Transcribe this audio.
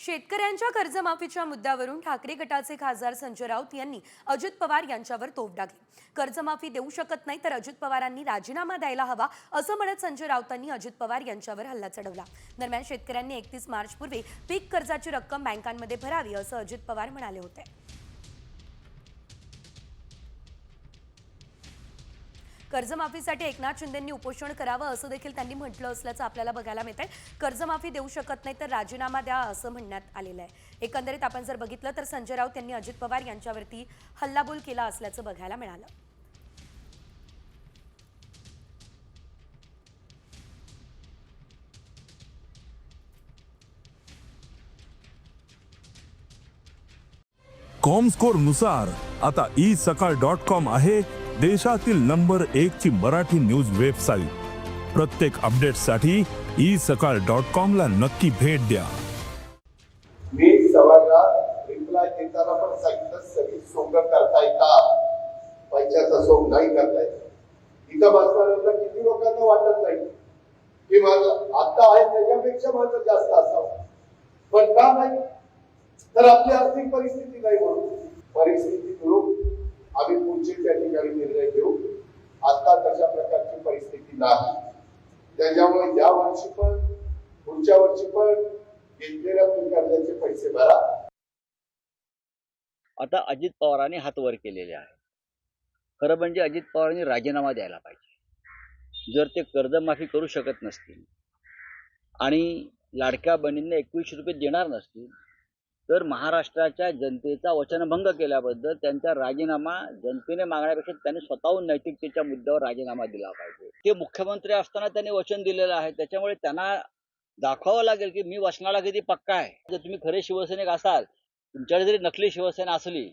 शेतकऱ्यांच्या कर्जमाफीच्या मुद्द्यावरून ठाकरे गटाचे खासदार संजय राऊत यांनी अजित पवार यांच्यावर तोफ डागली। कर्जमाफी देऊ शकत नाही तर अजित पवारांनी राजीनामा द्यायला हवा असं म्हणत संजय राऊतांनी अजित पवार यांच्यावर हल्ला चढवला। दरम्यान शेतकऱ्यांनी 31 मार्च पूर्वी पीक कर्जाची रक्कम बँकांमध्ये भरावी असं अजित पवार म्हणाले होते। कर्जमाफीसाठी एकनाथ शिंदेंनी उपोषण करावं असं देखील त्यांनी म्हटलं असल्याचं आपल्याला बघायला मिळतंय। कर्जमाफी देऊ शकत नाही तर राजीनामा द्या असं म्हणण्यात आलेलं आहे। एकंदरीत आपण जर बघितलं तर संजय राऊत यांनी अजित पवार यांच्यावरती हल्लाबोल केला असल्याचं बघायला मिळालं। कॉमस्कोर नुसार आता isakal.com आहे देशातील नंबर 1 ची मराठी न्यूज वेबसाईट। प्रत्येक अपडेटसाठी isakal.com ला नक्की भेट द्या। मी सवालाला रिप्लाय देताना पण सांगितलं सगळी सोंग करताय का, पैशाचा सोंग नाही करताय। इथं बसणाऱ्यांना किती लोकांना वाटत नाही की माझं आता आहे त्याच्यापेक्षा माझं जास्त असावं, पण का नाही तर आपली आर्थिक परिस्थिती नाही म्हणून परिस्थिती करून आम्ही पुढचे त्या ठिकाणी निर्णय घेऊ। आता तशा प्रकारची परिस्थिती नाही, त्याच्यामुळे या वर्षी पण पुढच्या वर्षी पण घेतलेल्या कर्जाचे पैसे भरा। आता अजित पवारांनी हात वर केलेले आहे। खरं म्हणजे अजित पवारांनी राजीनामा द्यायला पाहिजे। जर ते कर्जमाफी करू शकत नसतील आणि लाडक्या बहिणींना 21 रुपये देणार नसतील तर महाराष्ट्राच्या जनतेचा वचनभंग केल्याबद्दल त्यांचा राजीनामा जनतेने मागण्यापेक्षा त्यांनी स्वतःहून नैतिकतेच्या मुद्द्यावर राजीनामा दिला पाहिजे। ते मुख्यमंत्री असताना त्यांनी वचन दिलेलं आहे, त्याच्यामुळे त्यांना दाखवावं लागेल की मी वचनाला किती पक्का आहे। जर तुम्ही खरे शिवसैनिक असाल, तुमच्याकडे जरी नकली शिवसेना असली